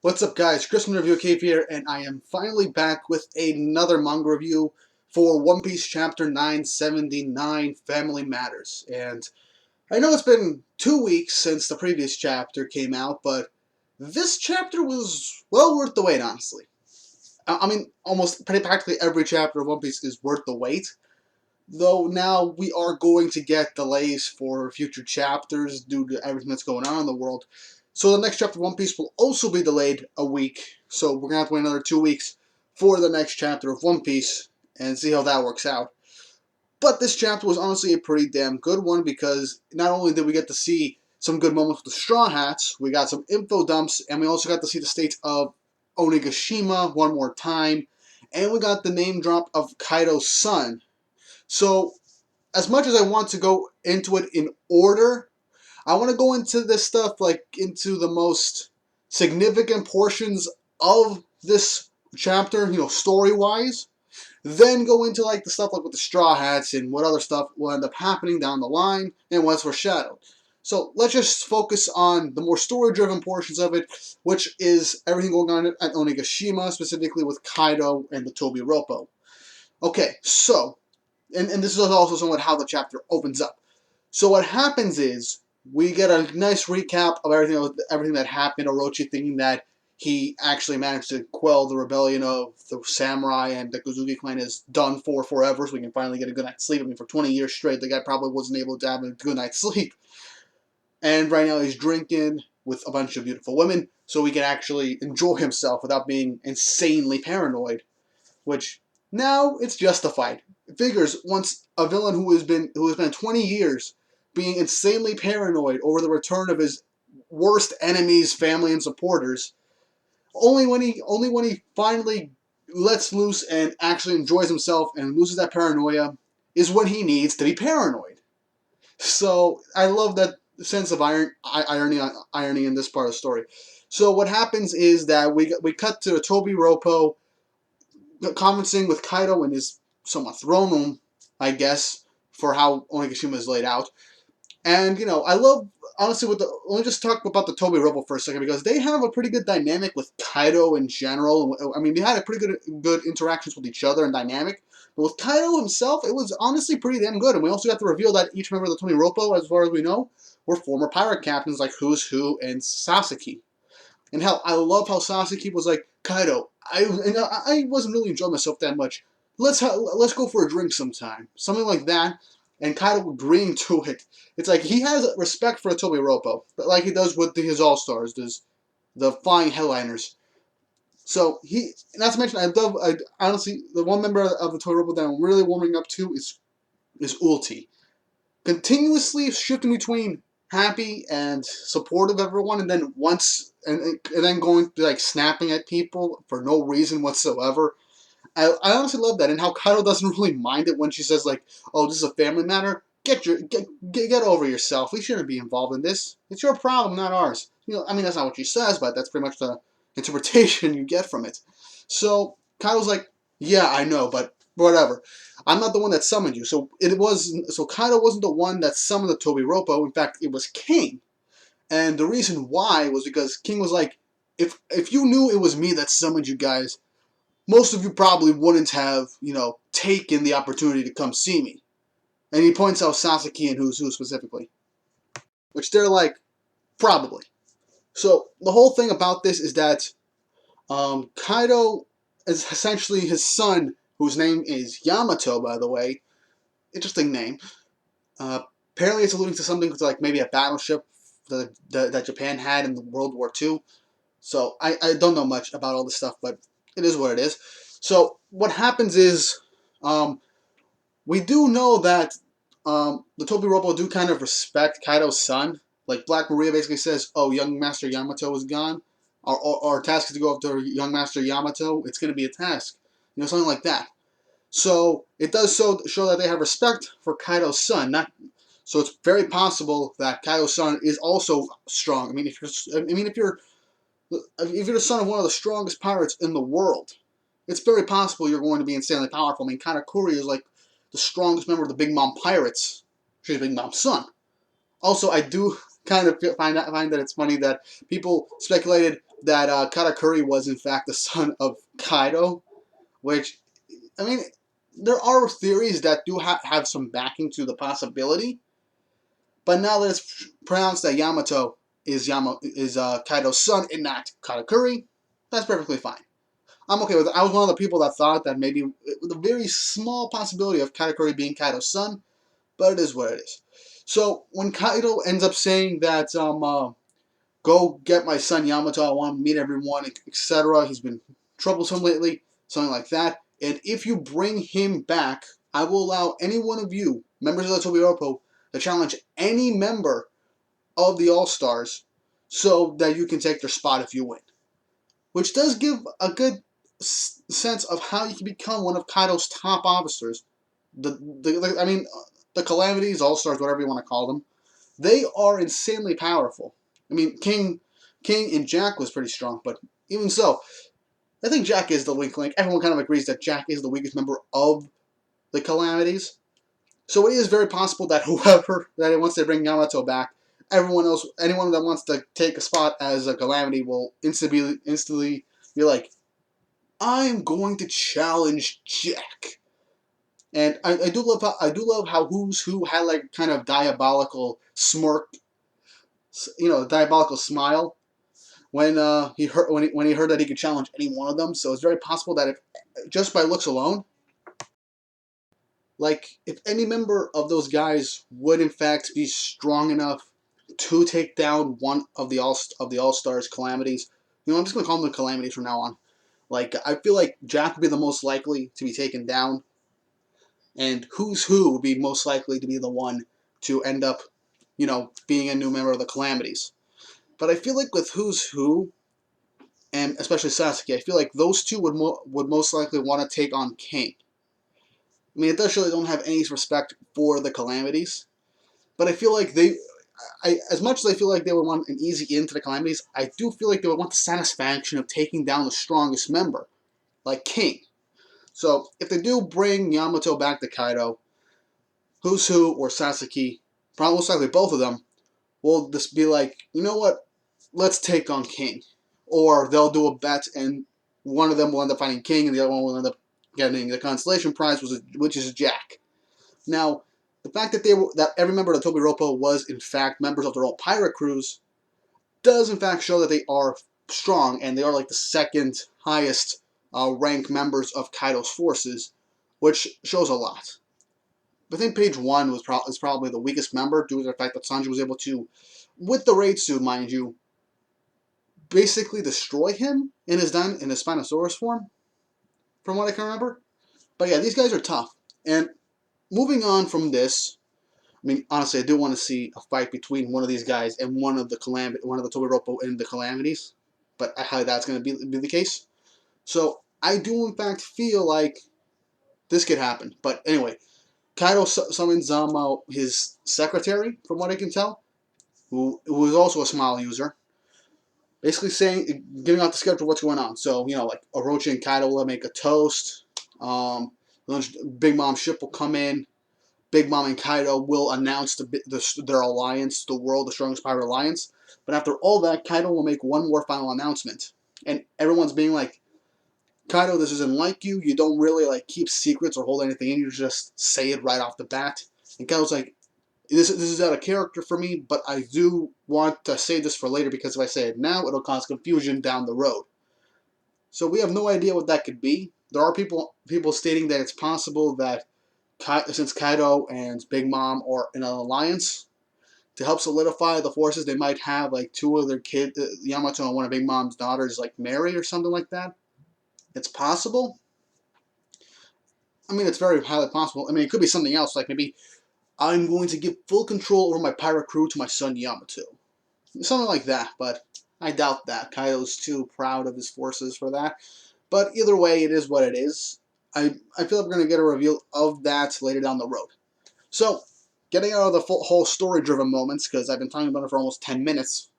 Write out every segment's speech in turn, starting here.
What's up, guys? Chris from Review Cave here, and I am finally back with another manga review for One Piece Chapter 979, Family Matters. And I know it's been 2 weeks since the previous chapter came out, but this chapter was well worth the wait, honestly. I mean, almost practically every chapter of One Piece is worth the wait, though now we are going to get delays for future chapters due to everything that's going on in the world. So the next chapter of One Piece will also be delayed a week, so we're going to have to wait another 2 weeks for the next chapter of One Piece and see how that works out. But this chapter was honestly a pretty damn good one because not only did we get to see some good moments with the Straw Hats, we got some info dumps, and we also got to see the state of Onigashima one more time, and we got the name drop of Kaido's son. So, as much as I want to go into it in order, I want to go into this stuff, like, into the most significant portions of this chapter, story-wise. Then go into, like, the stuff, like, with the Straw Hats and what other stuff will end up happening down the line and what's foreshadowed. So, let's just focus on the more story-driven portions of it, which is everything going on at Onigashima, specifically with Kaido and the Tobi Roppo. Okay, so, and this is also somewhat how the chapter opens up. So what happens is, we get a nice recap of everything that happened. Orochi thinking that he actually managed to quell the rebellion of the samurai and the Kozuki clan is done for forever, so we can finally get a good night's sleep. I mean, for 20 years straight, the guy probably wasn't able to have a good night's sleep. And right now he's drinking with a bunch of beautiful women, so he can actually enjoy himself without being insanely paranoid, which now it's justified. It figures once a villain who has been 20 years being insanely paranoid over the return of his worst enemies, family, and supporters, only when he finally lets loose and actually enjoys himself and loses that paranoia is when he needs to be paranoid. So I love that sense of irony in this part of the story. So what happens is that we cut to Tobi Roppo conferencing with Kaido in his somewhat throne room, I guess, for how Onigashima is laid out. And, I love, honestly, let me just talk about the Tobi Roppo for a second, because they have a pretty good dynamic with Kaido in general. I mean, they had a pretty good interactions with each other and dynamic. But with Kaido himself, it was honestly pretty damn good. And we also got to reveal that each member of the Tobi Roppo, as far as we know, were former pirate captains like Who's Who and Sasaki. And hell, I love how Sasaki was like, Kaido, I wasn't really enjoying myself that much. Let's go for a drink sometime. Something like that. And Kaido agreeing to it. It's like he has respect for Tobi Roppo, but like he does with his All-Stars, the flying headliners. So not to mention, honestly, the one member of the Tobi Roppo that I'm really warming up to is Ulti. Continuously shifting between happy and supportive of everyone, and then then going to, like, snapping at people for no reason whatsoever. I honestly love that, and how Kaido doesn't really mind it when she says, like, "Oh, this is a family matter. Get over yourself. We shouldn't be involved in this. It's your problem, not ours." I mean, that's not what she says, but that's pretty much the interpretation you get from it. So Kaido's like, "Yeah, I know, but whatever. I'm not the one that summoned you." So Kaido wasn't the one that summoned the Tobi Roppo. In fact, it was King. And the reason why was because King was like, if you knew it was me that summoned you guys, most of you probably wouldn't have, taken the opportunity to come see me. And he points out Sasaki and Who's Who specifically. Which they're like, probably. So the whole thing about this is that Kaido is essentially his son, whose name is Yamato, by the way. Interesting name. Apparently it's alluding to something like maybe a battleship that Japan had in World War II. So I don't know much about all this stuff, but it is what it is. So what happens is, we do know that the Tobi Roppo do kind of respect Kaido's son. Like, Black Maria basically says, "Oh, young Master Yamato is gone. Our task is to go after young Master Yamato. It's going to be a task." Something like that. So it does show that they have respect for Kaido's son. So it's very possible that Kaido's son is also strong. I mean, if you're the son of one of the strongest pirates in the world, it's very possible you're going to be insanely powerful. I mean, Katakuri is like the strongest member of the Big Mom Pirates. She's Big Mom's son. Also, I do kind of find that it's funny that people speculated that Katakuri was in fact the son of Kaido, which, I mean, there are theories that do have some backing to the possibility, but now that it's pronounced that Yamato is Kaido's son and not Katakuri, that's perfectly fine. I'm okay with it. I was one of the people that thought that maybe with a very small possibility of Katakuri being Kaido's son, but it is what it is. So when Kaido ends up saying that go get my son Yamato, I want to meet everyone, etc. He's been troublesome lately, something like that. And if you bring him back, I will allow any one of you, members of the Tobiropo, to challenge any member of the All-Stars so that you can take their spot if you win. Which does give a good sense of how you can become one of Kaido's top officers. The Calamities, All-Stars, whatever you want to call them, they are insanely powerful. I mean, King and Jack was pretty strong, but even so, I think Jack is the weak link. Everyone kind of agrees that Jack is the weakest member of the Calamities. So it is very possible that whoever, that once they bring Yamato back, everyone else, anyone that wants to take a spot as a Calamity will instantly be like, I'm going to challenge Jack. And I do love how Who's Who had like kind of diabolical smirk, diabolical smile when he heard when he heard that he could challenge any one of them. So it's very possible that if just by looks alone, like if any member of those guys would in fact be strong enough to take down one of the All Stars Calamities, I'm just gonna call them the Calamities from now on. Like I feel like Jack would be the most likely to be taken down, and Who's Who would be most likely to be the one to end up, being a new member of the Calamities. But I feel like with Who's Who, and especially Sasuke, I feel like those two would most likely want to take on King. I mean, it does show they don't have any respect for the Calamities, but I feel like as much as I feel like they would want an easy in to the Calamities, I do feel like they would want the satisfaction of taking down the strongest member, like King. So if they do bring Yamato back to Kaido, Who's Who or Sasuke, probably most likely both of them, will just be like, you know what, let's take on King. Or they'll do a bet and one of them will end up fighting King and the other one will end up getting the consolation prize, which is Jack. Now, the fact that every member of the Tobiropo was in fact members of their own pirate crews does in fact show that they are strong and they are like the second highest rank members of Kaido's forces, which shows a lot. I think page 1 is probably the weakest member due to the fact that Sanji was able to, with the raid suit, mind you, basically destroy him in his Spinosaurus form, from what I can remember. But yeah, these guys are tough. And moving on from this, I mean, honestly, I do want to see a fight between one of these guys and one of the Tobiropo and the Calamities, but I highly doubt it's going to be the case. So I do in fact feel like this could happen. But anyway, Kaido summons his secretary, from what I can tell, who is also a smile user, basically giving out the schedule of what's going on. So like Orochi and Kaido will make a toast. Big Mom's ship will come in. Big Mom and Kaido will announce their alliance, the world, the strongest pirate alliance. But after all that, Kaido will make one more final announcement. And everyone's being like, Kaido, this isn't like you. You don't really like keep secrets or hold anything in. You just say it right off the bat. And Kaido's like, this is out of character for me, but I do want to say this for later because if I say it now, it'll cause confusion down the road. So we have no idea what that could be. There are people stating that it's possible that since Kaido and Big Mom are in an alliance, to help solidify the forces, they might have like two of their kids, Yamato and one of Big Mom's daughters, like marry or something like that. It's possible. I mean, it's very highly possible. I mean, it could be something else, like maybe I'm going to give full control over my pirate crew to my son Yamato. Something like that, but I doubt that. Kaido's too proud of his forces for that. But either way, it is what it is. I feel like we're going to get a reveal of that later down the road. So, getting out of the whole story-driven moments, because I've been talking about it for almost 10 minutes,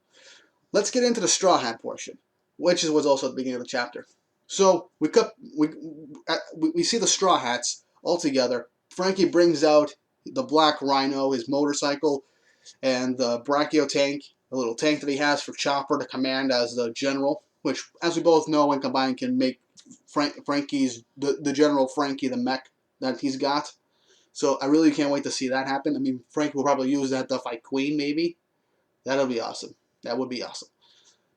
let's get into the Straw Hat portion, which was also at the beginning of the chapter. So, we see the Straw Hats all together. Frankie brings out the Black Rhino, his motorcycle, and the Brachio tank, the little tank that he has for Chopper to command as the general, which, as we both know, when combined, can make Frankie's the General Frankie the mech that he's got. So I really can't wait to see that happen. I mean, Frankie will probably use that to fight Queen, maybe. That'll be awesome. That would be awesome.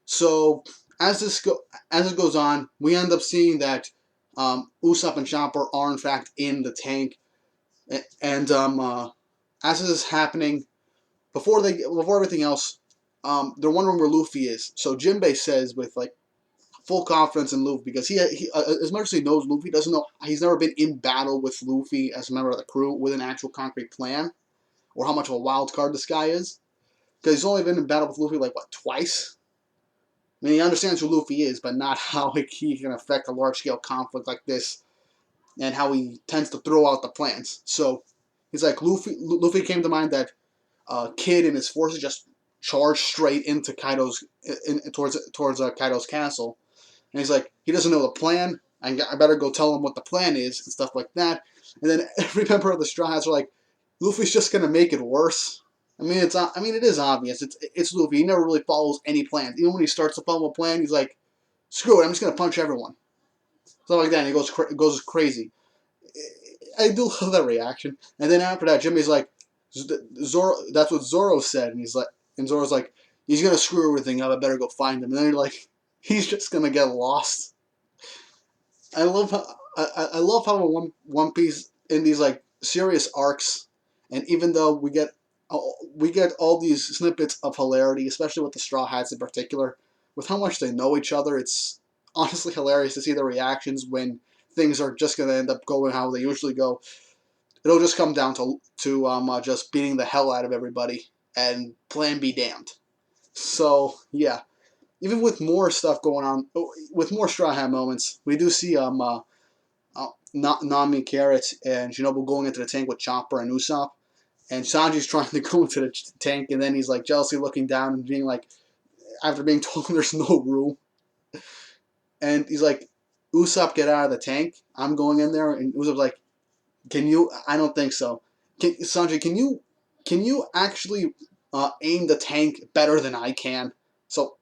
So as it goes on, we end up seeing that Usopp and Chopper are in fact in the tank, and as this is happening, before everything else, they're wondering where Luffy is. So Jinbei says with like full confidence in Luffy, because he as much as he knows Luffy, doesn't know, he's never been in battle with Luffy as a member of the crew with an actual concrete plan, or how much of a wild card this guy is, because he's only been in battle with Luffy like what, twice. I mean, he understands who Luffy is, but not how he can affect a large-scale conflict like this, and how he tends to throw out the plans. So he's like, Luffy came to mind that Kid and his forces just charged straight into Kaido's towards Kaido's castle, and he's like, he doesn't know the plan. I better go tell him what the plan is and stuff like that. And then every member of the Straw Hats are like, Luffy's just gonna make it worse. I mean, it is obvious. It's Luffy. He never really follows any plans. Even when he starts to follow a plan, he's like, screw it, I'm just gonna punch everyone. Stuff like that. And he goes crazy. I do love that reaction. And then after that, Jimmy's like, Zoro. That's what Zoro said, and Zoro's like, he's gonna screw everything up. I better go find him. And then you're like, he's just gonna get lost. I love how in One Piece, in these like serious arcs, and even though we get all these snippets of hilarity, especially with the Straw Hats in particular, with how much they know each other, it's honestly hilarious to see their reactions when things are just going to end up going how they usually go. It'll just come down to just beating the hell out of everybody and plan be damned. So yeah, even with more stuff going on, with more Straw Hat moments, we do see Nami, Carrot, and Shinobu going into the tank with Chopper and Usopp. And Sanji's trying to go into the tank, and then he's like jealously looking down and being like, after being told there's no room, and he's like, Usopp, get out of the tank. I'm going in there. And Usopp's like, can you? I don't think so. Sanji, can you actually aim the tank better than I can? So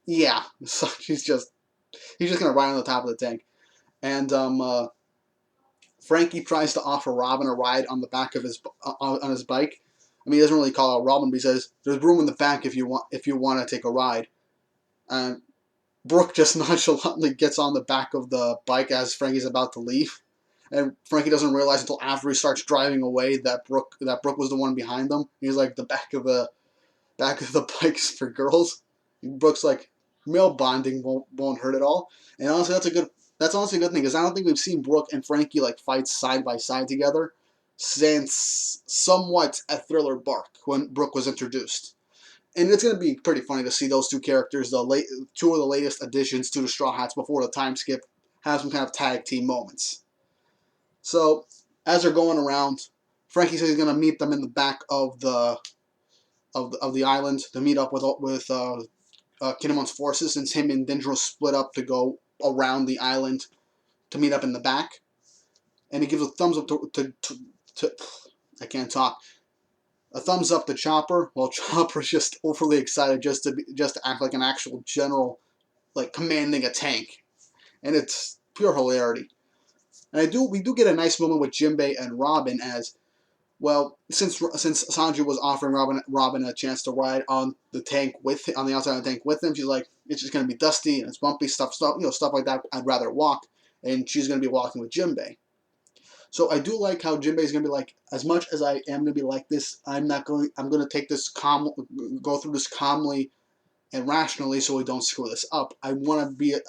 yeah, Sanji's he's just gonna ride on the top of the tank, and Frankie tries to offer Robin a ride on the back of his bike. I mean, he doesn't really call out Robin, but he says, "There's room in the back if you want to take a ride." And Brooke just nonchalantly gets on the back of the bike as Frankie's about to leave, and Frankie doesn't realize until after he starts driving away that Brooke was the one behind them. He's like, the back of the bike's for girls. And Brooke's like, male bonding won't hurt at all. And honestly, that's honestly a good thing, because I don't think we've seen Brooke and Frankie like fight side by side together since somewhat a Thriller Bark, when Brooke was introduced. And it's going to be pretty funny to see those two characters, two of the latest additions to the Straw Hats before the time skip, have some kind of tag team moments. So as they're going around, Frankie says he's going to meet them in the back of the island to meet up with Kinemon's forces, since him and Dendro split up to go around the island to meet up in the back. And he gives a thumbs up to I can't talk. A thumbs up to Chopper, while Chopper's just overly excited just to act like an actual general, like commanding a tank, and it's pure hilarity. And we do get a nice moment with Jinbei and Robin, as well, since Sanji was offering Robin a chance to ride on the outside of the tank with him. She's like, it's just gonna be dusty and it's bumpy, stuff like that. I'd rather walk, and she's gonna be walking with Jinbei. So I do like how Jinbei's gonna be like, as much as I am gonna be like this, I'm gonna take this go through this calmly and rationally, so we don't screw this up. I want to be a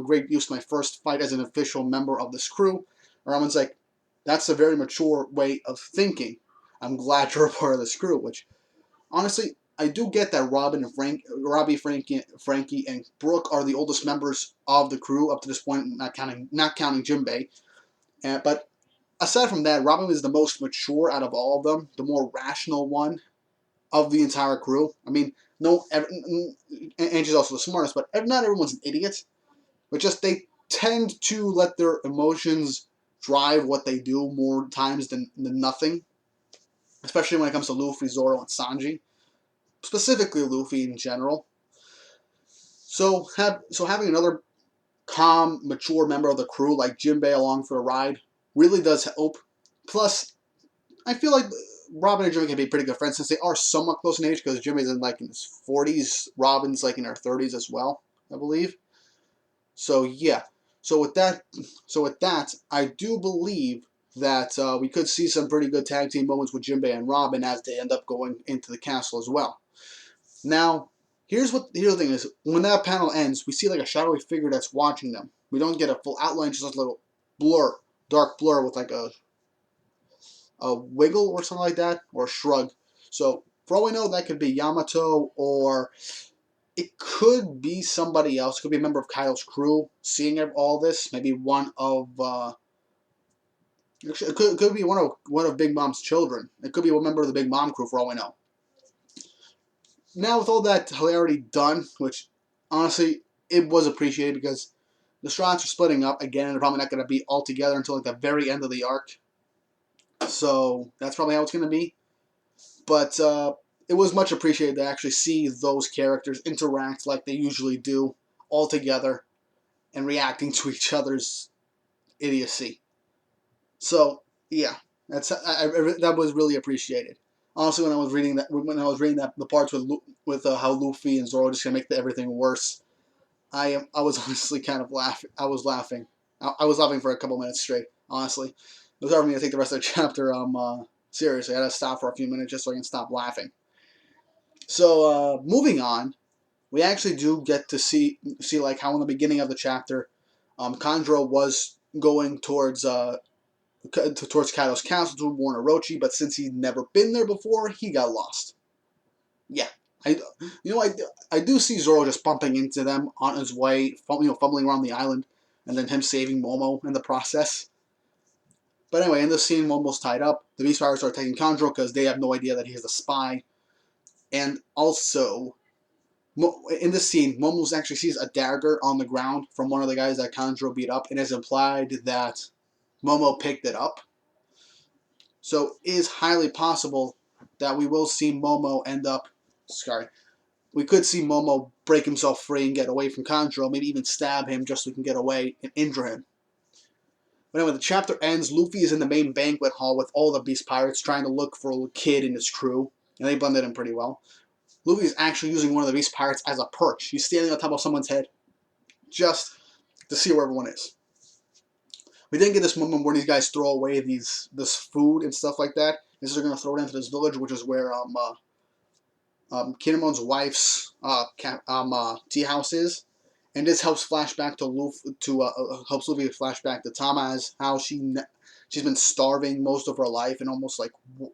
great use my first fight as an official member of this crew. Ramon's like, that's a very mature way of thinking. I'm glad you're a part of this crew. Which, honestly, I do get that Robbie, Frankie, and Brooke are the oldest members of the crew up to this point, not counting Jinbei. But aside from that, Robin is the most mature out of all of them, the more rational one of the entire crew. I mean, Angie's also the smartest, but not everyone's an idiot. But just they tend to let their emotions drive what they do more times than nothing. Especially when it comes to Luffy, Zoro, and Sanji. Specifically Luffy in general. So having another calm, mature member of the crew like Jinbei along for the ride really does help. Plus, I feel like Robin and Jinbei can be pretty good friends since they are somewhat close in age because Jinbei's in his 40s, Robin's in her 30s as well, I believe. So yeah. So with that, I do believe that we could see some pretty good tag team moments with Jinbei and Robin as they end up going into the castle as well. Now, here's the thing is when that panel ends, we see a shadowy figure that's watching them. We don't get a full outline, just a little blur, dark blur with a wiggle or something like that, or a shrug. So for all we know, that could be Yamato, or it could be somebody else. It could be a member of Kyle's crew seeing all this. Maybe one of it could be one of Big Mom's children. It could be a member of the Big Mom crew for all we know. Now with all that hilarity done, which honestly it was appreciated because the Strats are splitting up again, and they're probably not going to be all together until the very end of the arc. So that's probably how it's going to be. But it was much appreciated to actually see those characters interact like they usually do, all together, and reacting to each other's idiocy. So yeah, that was really appreciated. Honestly, when I was reading that the parts with how Luffy and Zoro just gonna make everything worse, I was honestly kind of laughing. I was laughing. I was laughing for a couple minutes straight. Honestly, it was hard for me to take the rest of the chapter seriously. I had to stop for a few minutes just so I can stop laughing. So moving on, we actually do get to see how in the beginning of the chapter, Kandro was going towards Kaido's castle to warn Orochi, but since he'd never been there before, he got lost. Yeah, I I do see Zoro just bumping into them on his way, fumbling around the island, and then him saving Momo in the process. But anyway, in this scene, Momo's tied up. The Beast Pirates are taking Kandro because they have no idea that he's a spy, and also in this scene, Momo actually sees a dagger on the ground from one of the guys that Kandro beat up, and it's implied that Momo picked it up. So it is highly possible that we will see Momo end up. Sorry, we could see Momo break himself free and get away from Kandro, maybe even stab him just so he can get away and injure him. But anyway, the chapter ends. Luffy is in the main banquet hall with all the Beast Pirates trying to look for a kid and his crew, and they blended in pretty well. Luffy is actually using one of the Beast Pirates as a perch. He's standing on top of someone's head just to see where everyone is. We then get this moment where these guys throw away this food and stuff like that. And so they're going to throw it into this village, which is where Kinemon's wife's tea house is. And this helps flashback to Luffy helps Luffy flashback to Tama as how she's been starving most of her life, and almost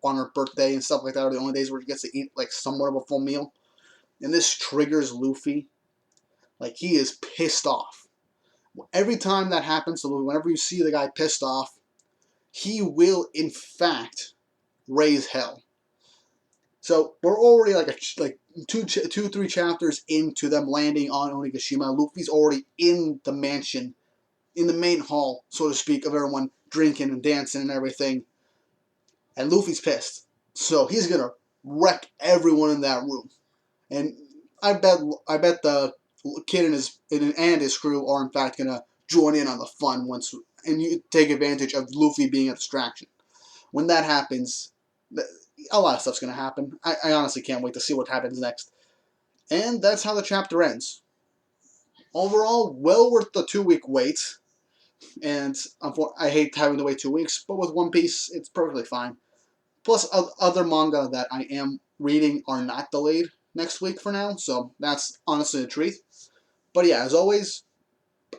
on her birthday and stuff like that are the only days where she gets to eat somewhat of a full meal. And this triggers Luffy. He is pissed off. Every time that happens to Luffy, whenever you see the guy pissed off, he will in fact raise hell. So we're already three chapters into them landing on Onigashima. Luffy's already in the mansion, in the main hall, so to speak, of everyone drinking and dancing and everything. And Luffy's pissed. So he's gonna wreck everyone in that room. And I bet the kid and his crew are in fact gonna join in on the fun and you take advantage of Luffy being a distraction. When that happens, a lot of stuff's gonna happen. I honestly can't wait to see what happens next. And that's how the chapter ends. Overall, well worth the 2-week wait. And I hate having to wait 2 weeks, but with One Piece, it's perfectly fine. Plus, other manga that I am reading are not delayed next week for now, so that's honestly a treat. But yeah, as always,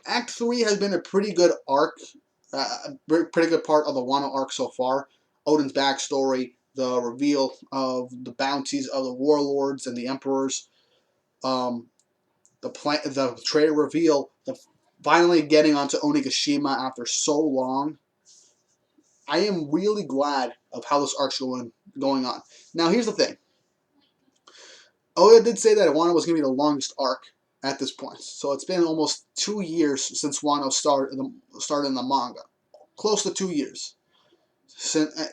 Act 3 has been a pretty good arc, pretty good part of the Wano arc so far. Odin's backstory, the reveal of the bounties of the warlords and the emperors, the traitor reveal, the finally getting onto Onigashima after so long. I am really glad of how this arc's going on. Now, here's the thing. Oda did say that Wano was going to be the longest arc at this point. So it's been almost 2 years since Wano started in the manga. Close to 2 years.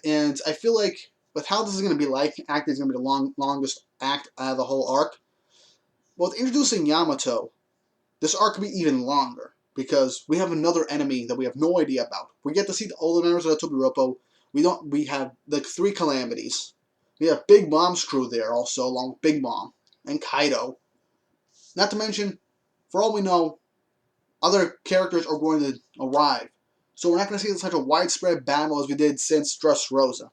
And I feel like with how this is going to be Act is going to be the longest act out of the whole arc. Well, with introducing Yamato, this arc could be even longer because we have another enemy that we have no idea about. We get to see the older members of the Tobiroppo. We have the 3 calamities. We have Big Mom's crew there also, along with Big Mom and Kaido. Not to mention, for all we know, other characters are going to arrive. So we're not going to see such a widespread battle as we did since Dressrosa.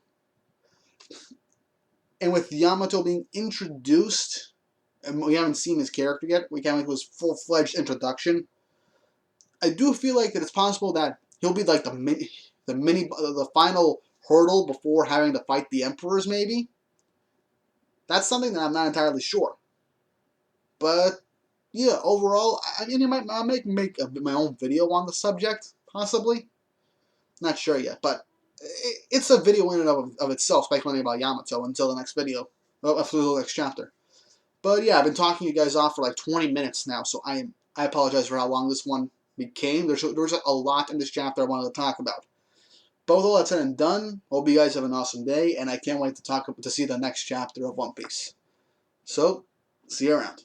And with Yamato being introduced, and we haven't seen his character yet, we can't make his full-fledged introduction. I do feel like that it's possible that he'll be like the final hurdle before having to fight the Emperors, maybe. That's something that I'm not entirely sure. But yeah, overall, I might make my own video on the subject, possibly. Not sure yet, but it's a video in and of itself speculating about Yamato until the next video, after the next chapter. But yeah, I've been talking you guys off for like 20 minutes now, so I apologize for how long this one became. There was a lot in this chapter I wanted to talk about. But with all that said and done, hope you guys have an awesome day, and I can't wait to see the next chapter of One Piece. So, see you around.